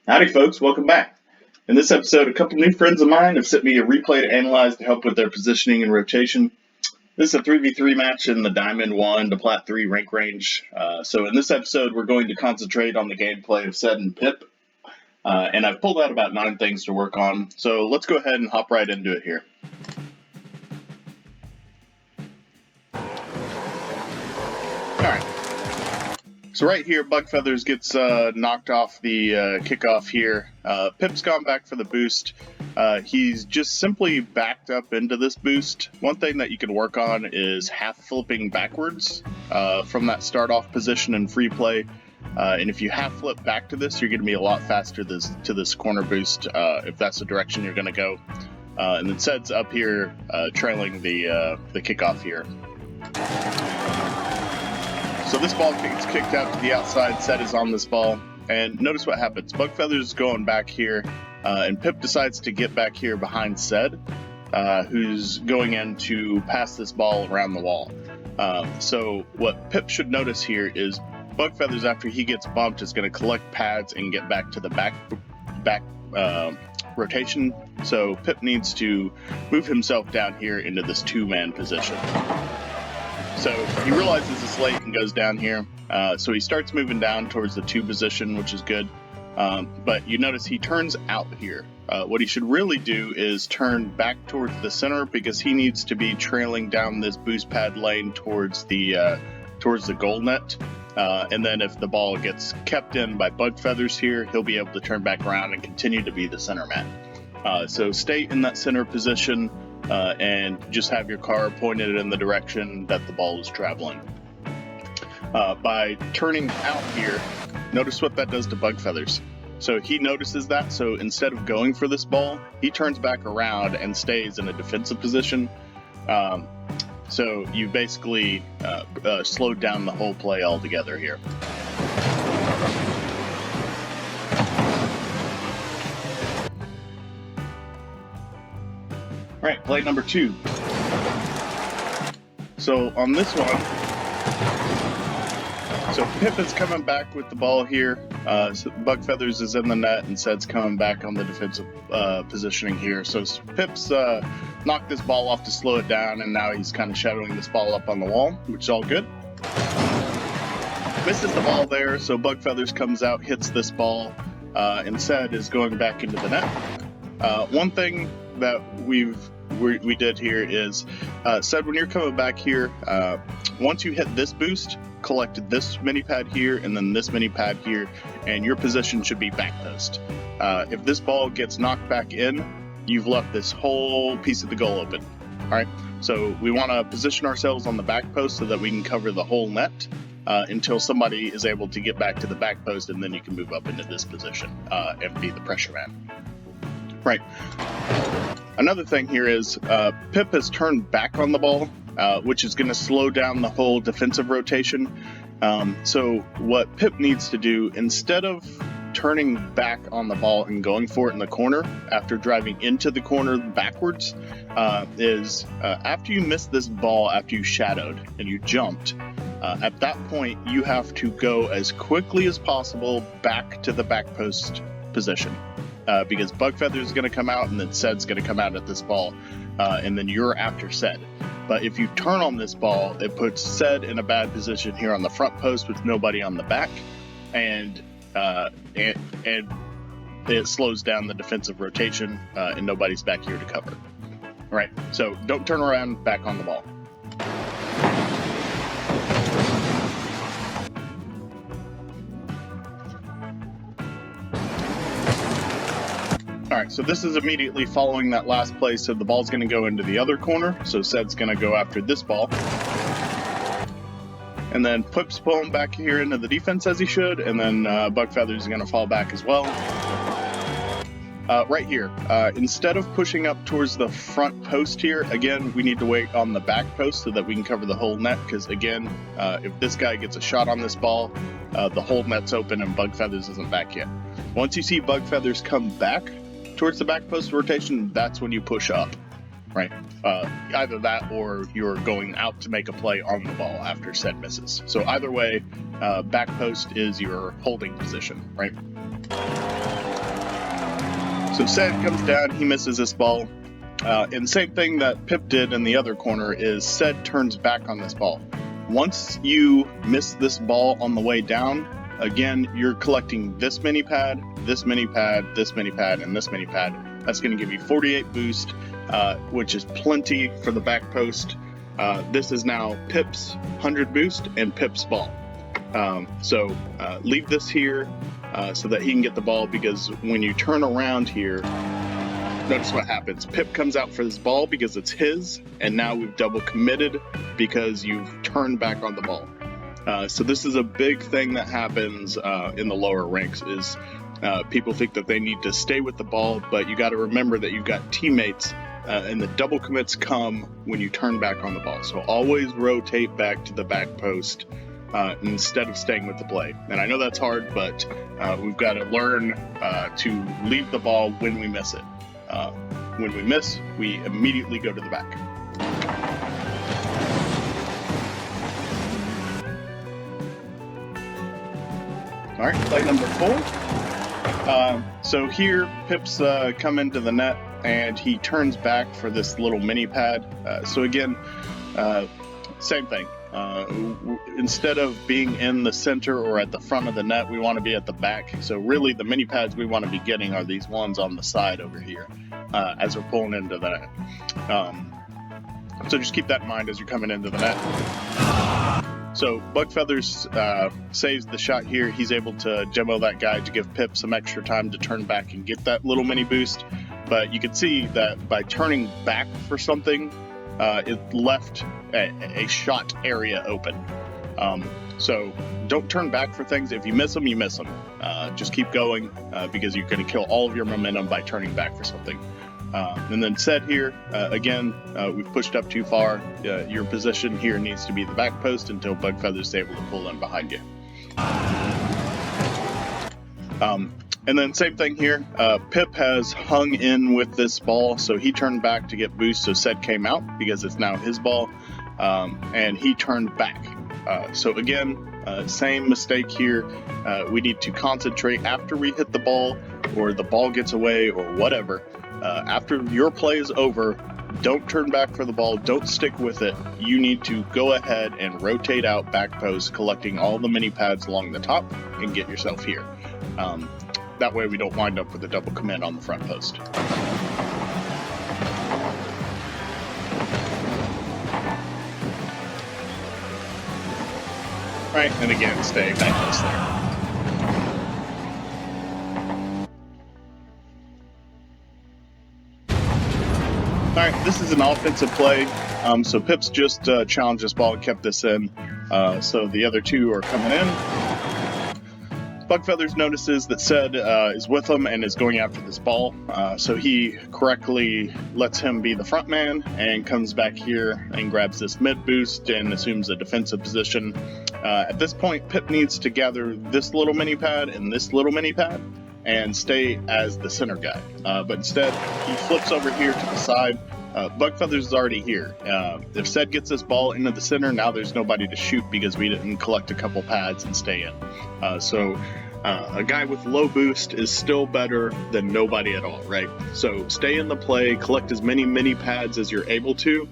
Howdy folks, welcome back. In this episode, a couple new friends of mine have sent me a replay to analyze to help with their positioning and rotation. This is a 3v3 match in the Diamond 1 to Plat 3 rank range. So in this episode, we're going to concentrate on the gameplay of Ced and Pip. And I've pulled out about 9 things to work on. So let's go ahead and hop right into it here. Alright. So right here, BugFeathers gets knocked off the kickoff here. Pip's gone back for the boost. He's just simply backed up into this boost. One thing that you can work on is half flipping backwards from that start off position in free play. And if you half flip back to this, you're going to be a lot faster to this corner boost if that's the direction you're going to go. And then Ced's up here trailing the kickoff here. So this ball gets kicked out to the outside, Ced is on this ball, and notice what happens. BugFeathers is going back here, and Pip decides to get back here behind Ced, who's going in to pass this ball around the wall. So what Pip should notice here is BugFeathers, after he gets bumped, is going to collect pads and get back to the back rotation. So Pip needs to move himself down here into this two-man position. So he realizes it's late and goes down here, so he starts moving down towards the 2 position, which is good, but you notice he turns out here. What he should really do is turn back towards the center because he needs to be trailing down this boost pad lane towards the goal net, and then if the ball gets kept in by BugFeathers here, he'll be able to turn back around and continue to be the center man. So stay in that center position, and just have your car pointed in the direction that the ball is traveling. By turning out here, notice what that does to BugFeathers. So he notices that, so instead of going for this ball, he turns back around and stays in a defensive position. So you basically slowed down the whole play altogether here. Alright, play number 2. So on this one, so Pip is coming back with the ball here. So BugFeathers is in the net and Ced's coming back on the defensive positioning here. So Pip's knocked this ball off to slow it down, and now he's kind of shadowing this ball up on the wall, which is all good. Misses the ball there, so BugFeathers comes out, hits this ball, and Ced is going back into the net. One thing that we did here is, Ced, when you're coming back here, once you hit this boost, collect this mini pad here and then this mini pad here, and your position should be back post. If this ball gets knocked back in, you've left this whole piece of the goal open. Alright, so we want to position ourselves on the back post so that we can cover the whole net until somebody is able to get back to the back post, and then you can move up into this position and be the pressure man. Right. Another thing here is Pip has turned back on the ball, which is going to slow down the whole defensive rotation. So what Pip needs to do, instead of turning back on the ball and going for it in the corner after driving into the corner backwards, is after you missed this ball, after you shadowed and you jumped, at that point you have to go as quickly as possible back to the back post position. Because BugFeathers is going to come out and then Ced's going to come out at this ball, and then you're after Ced. But if you turn on this ball, it puts Ced in a bad position here on the front post with nobody on the back, and it slows down the defensive rotation, and nobody's back here to cover. All right, so don't turn around back on the ball. Alright, so this is immediately following that last play, so the ball's going to go into the other corner, so Ced's going to go after this ball. And then Pip's pulling back here into the defense as he should, and then BugFeathers is going to fall back as well. Right here, instead of pushing up towards the front post here, again, we need to wait on the back post so that we can cover the whole net, because again, if this guy gets a shot on this ball, the whole net's open and BugFeathers isn't back yet. Once you see BugFeathers come back towards the back post rotation, that's when you push up, right? Either that or you're going out to make a play on the ball after Ced misses. So either way, back post is your holding position, right? So Ced comes down, he misses this ball. And same thing that Pip did in the other corner is Ced turns back on this ball. Once you miss this ball on the way down, again, you're collecting this mini pad, this mini pad, this mini pad, and this mini pad. That's going to give you 48 boost, which is plenty for the back post. This is now Pip's 100 boost and Pip's ball. So leave this here so that he can get the ball, because when you turn around here, notice what happens. Pip comes out for this ball because it's his, and now we've double committed because you've turned back on the ball. So this is a big thing that happens in the lower ranks is people think that they need to stay with the ball, but you got to remember that you've got teammates and the double commits come when you turn back on the ball. So always rotate back to the back post instead of staying with the play. And I know that's hard, but we've got to learn to leave the ball when we miss it. When we miss, we immediately go to the back. All right, play number 4. So here, Pip's come into the net, and he turns back for this little mini pad. So again, same thing. Instead of being in the center or at the front of the net, we want to be at the back. So really, the mini pads we want to be getting are these ones on the side over here as we're pulling into the net. So just keep that in mind as you're coming into the net. So BugFeathers saves the shot here. He's able to demo that guy to give Pip some extra time to turn back and get that little mini boost. But you can see that by turning back for something, it left a shot area open. So don't turn back for things. If you miss them, you miss them. Just keep going because you're going to kill all of your momentum by turning back for something. And then Ced here, again, we've pushed up too far. Your position here needs to be the back post until BugFeathers is able to pull in behind you. And then same thing here, Pip has hung in with this ball, so he turned back to get boost, so Ced came out because it's now his ball, and he turned back. So again, same mistake here. We need to concentrate after we hit the ball, or the ball gets away, or whatever. After your play is over, don't turn back for the ball, don't stick with it. You need to go ahead and rotate out back post, collecting all the mini pads along the top, and get yourself here. That way we don't wind up with a double commit on the front post. Right, and again, stay back post there. Alright, this is an offensive play. So Pip's just challenged this ball and kept this in. So the other two are coming in. BugFeathers notices that Ced is with him and is going after this ball, so he correctly lets him be the front man and comes back here and grabs this mid boost and assumes a defensive position. At this point, Pip needs to gather this little mini pad and this little mini pad and stay as the center guy, but instead he flips over here to the side. BugFeathers is already here. If Ced gets this ball into the center, now there's nobody to shoot because we didn't collect a couple pads and stay in. So a guy with low boost is still better than nobody at all, right? So stay in the play, collect as many mini pads as you're able to.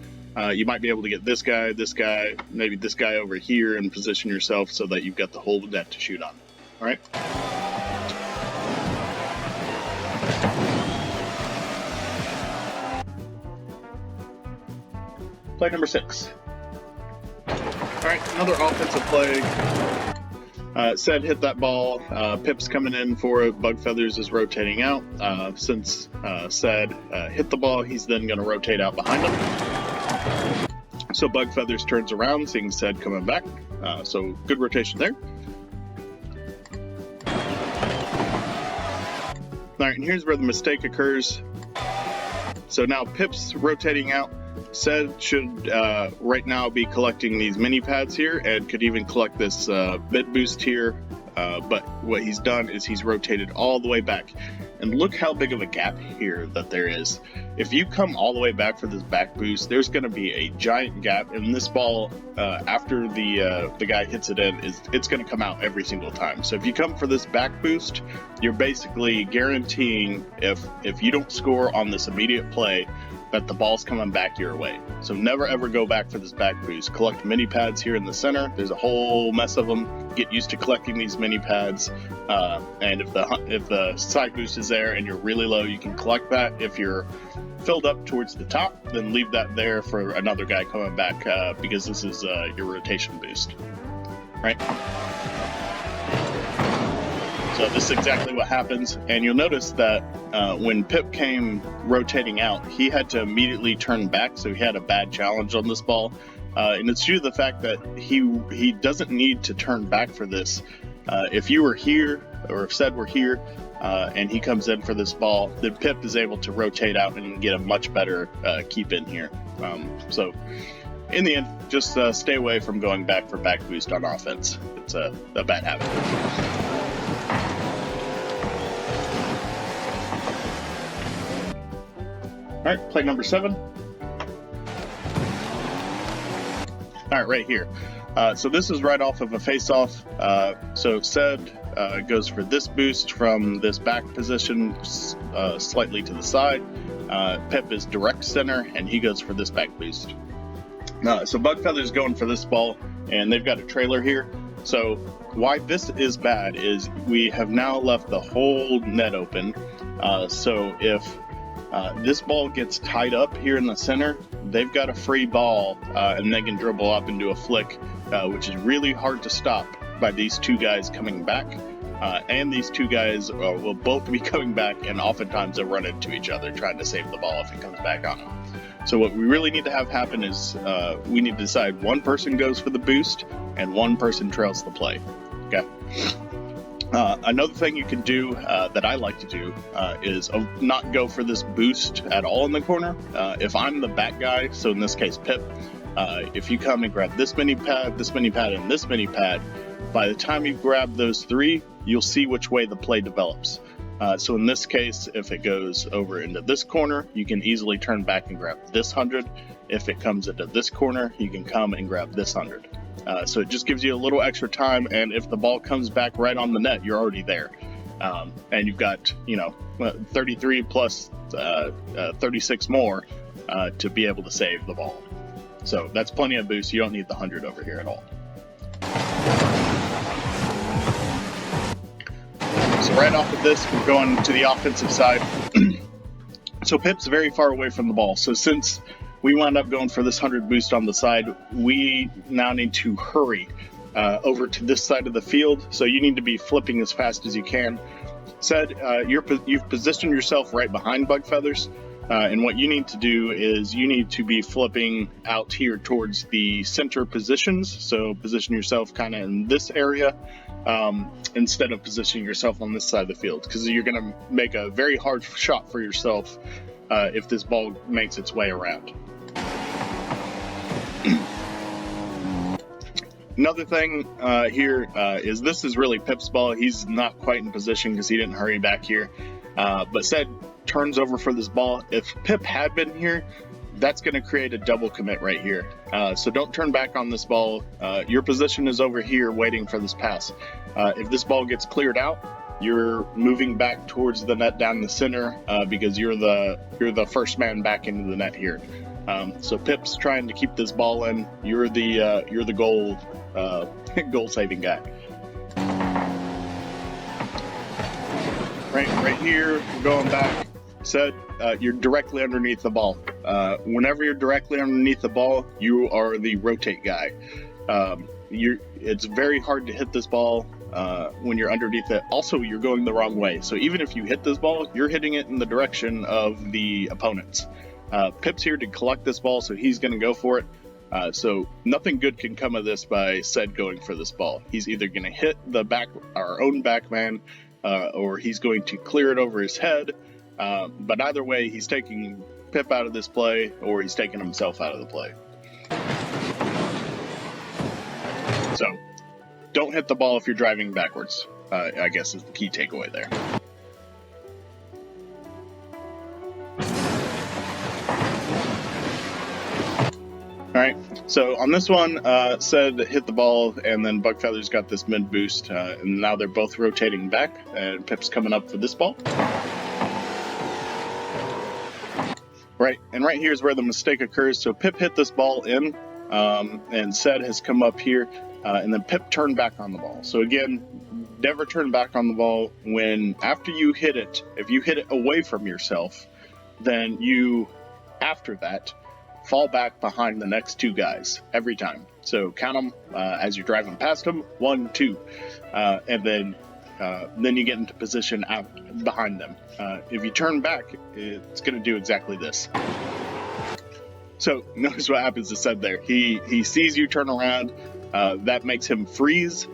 You might be able to get this guy, maybe this guy over here, and position yourself so that you've got the whole net to shoot on. All right? Play number 6. All right, another offensive play. Ced hit that ball. Pip's coming in for it. BugFeathers is rotating out. Since Ced hit the ball, he's then going to rotate out behind him. So BugFeathers turns around, seeing Ced coming back. So good rotation there. All right, and here's where the mistake occurs. So now Pip's rotating out. Ced should right now be collecting these mini pads here and could even collect this mid boost here, but what he's done is he's rotated all the way back. And look how big of a gap here that there is. If you come all the way back for this back boost, there's going to be a giant gap, and this ball, after the guy hits it in, it's going to come out every single time. So if you come for this back boost, you're basically guaranteeing if you don't score on this immediate play, that the ball's coming back your way. So never ever go back for this back boost. Collect mini pads here in the center. There's a whole mess of them. Get used to collecting these mini pads. And if the side boost is there and you're really low, you can collect that. If you're filled up towards the top, then leave that there for another guy coming back, because this is your rotation boost, right? So this is exactly what happens, and you'll notice that when Pip came rotating out, he had to immediately turn back, so he had a bad challenge on this ball. And it's due to the fact that he doesn't need to turn back for this. If you were here, or if Ced were here, and he comes in for this ball, then Pip is able to rotate out and get a much better keep in here. So in the end, just stay away from going back for back boost on offense. It's a bad habit. All right, play number 7. All right, right here. So this is right off of a face-off. So Ced goes for this boost from this back position, slightly to the side. Pip is direct center, and he goes for this back boost. So BugFeathers going for this ball, and they've got a trailer here. So why this is bad is we have now left the whole net open. So if this ball gets tied up here in the center, they've got a free ball, and they can dribble up and do a flick, which is really hard to stop by these two guys coming back. And these two guys will both be coming back, and oftentimes they'll run into each other trying to save the ball if it comes back on them. So what we really need to have happen is we need to decide one person goes for the boost and one person trails the play. Okay. Another thing you can do that I like to do is not go for this boost at all in the corner. If I'm the back guy, so in this case Pip, if you come and grab this mini pad, and this mini pad, by the time you grab those 3, you'll see which way the play develops. So in this case, if it goes over into this corner, you can easily turn back and grab this 100. If it comes into this corner, you can come and grab this 100. So it just gives you a little extra time, and if the ball comes back right on the net, you're already there. And you've got, 33 plus 36 more to be able to save the ball. So that's plenty of boost. You don't need the 100 over here at all. So right off of this, we're going to the offensive side. So Pip's very far away from the ball. So since we wound up going for this 100 boost on the side, we now need to hurry over to this side of the field. So you need to be flipping as fast as you can. Ced, you've positioned yourself right behind BugFeathers. And what you need to do is you need to be flipping out here towards the center positions. So position yourself kind of in this area instead of positioning yourself on this side of the field, because you're going to make a very hard shot for yourself if this ball makes its way around. Another thing here is this is really Pip's ball. He's not quite in position because he didn't hurry back here. But Ced turns over for this ball. If Pip had been here, that's going to create a double commit right here. So don't turn back on this ball. Your position is over here waiting for this pass. If this ball gets cleared out, you're moving back towards the net down the center because you're the first man back into the net here. So Pip's trying to keep this ball in. You're the goal saving guy. Right here, we're going back. Ced, you're directly underneath the ball. Whenever you're directly underneath the ball, you are the rotate guy. It's very hard to hit this ball when you're underneath it. Also, you're going the wrong way. So even if you hit this ball, you're hitting it in the direction of the opponents. Pip's here to collect this ball, so he's going to go for it. So nothing good can come of this by Ced going for this ball. He's either going to hit our own back man, or he's going to clear it over his head. But either way, he's taking Pip out of this play, or he's taking himself out of the play. So don't hit the ball if you're driving backwards, I guess is the key takeaway there. So on this one, Ced hit the ball, and then BugFeathers got this mid boost, and now they're both rotating back, and Pip's coming up for this ball. Right, and right here is where the mistake occurs. So Pip hit this ball in, and Ced has come up here, and then Pip turned back on the ball. So again, never turn back on the ball when, after you hit it, if you hit it away from yourself, then you, after that, fall back behind the next two guys every time. So count them as you're driving past them, 1, 2, and then you get into position out behind them. If you turn back, it's going to do exactly this. So notice what happens to Ced there. He sees you turn around, that makes him freeze.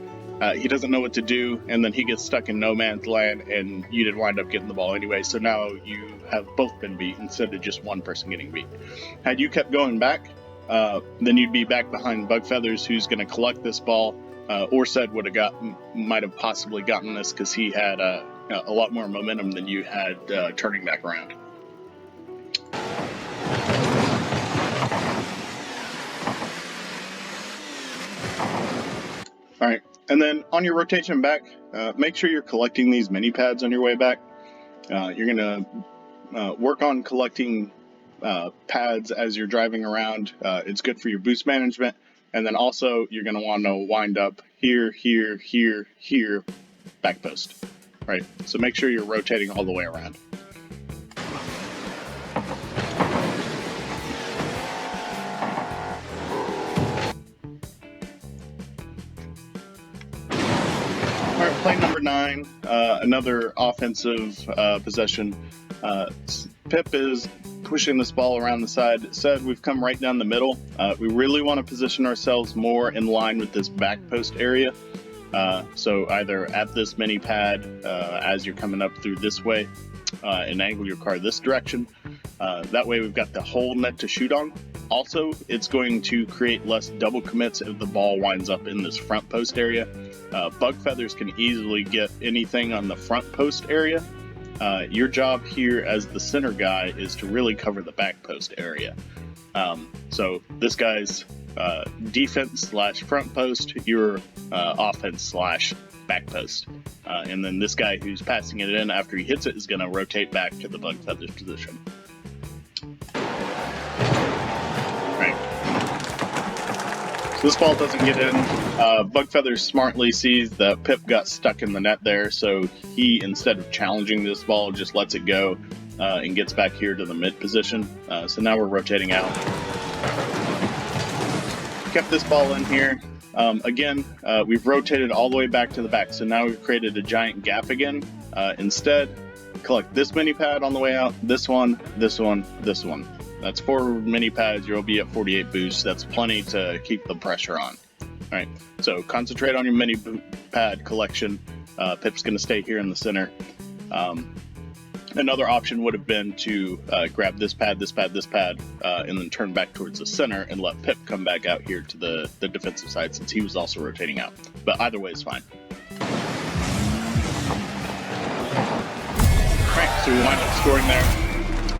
He doesn't know what to do, and then he gets stuck in no man's land, and you did wind up getting the ball anyway. So now you have both been beat instead of just one person getting beat. Had you kept going back, then you'd be back behind BugFeathers, who's going to collect this ball, or Ced might have possibly gotten this because he had a lot more momentum than you had turning back around. All right, and then on your rotation back, make sure you're collecting these mini pads on your way back. You're going to work on collecting pads as you're driving around. It's good for your boost management. And then also you're going to want to wind up here, here, here, here, back post. Right, so make sure you're rotating all the way around. Play number 9, another offensive possession. Pip is pushing this ball around the side. Ced we've come right down the middle. We really want to position ourselves more in line with this back post area. So either at this mini pad as you're coming up through this way and angle your car this direction. That way we've got the whole net to shoot on. Also, it's going to create less double commits if the ball winds up in this front post area. BugFeathers can easily get anything on the front post area. Your job here as the center guy is to really cover the back post area. So this guy's defense / front post, your offense / back post. And then this guy who's passing it in after he hits it is going to rotate back to the BugFeathers position. Right. So this ball doesn't get in. BugFeathers smartly sees that Pip got stuck in the net there, so he, instead of challenging this ball, just lets it go and gets back here to the mid position. So now we're rotating out. Kept this ball in here. Again, we've rotated all the way back to the back, so now we've created a giant gap again. Instead, collect this mini pad on the way out, this one, this one, this one. That's 4 mini pads. You'll be at 48 boosts. That's plenty to keep the pressure on. All right, so concentrate on your mini pad collection. Pip's going to stay here in the center. Another option would have been to grab this pad, and then turn back towards the center and let Pip come back out here to the defensive side since he was also rotating out. But either way is fine. All right, so we wind up scoring there.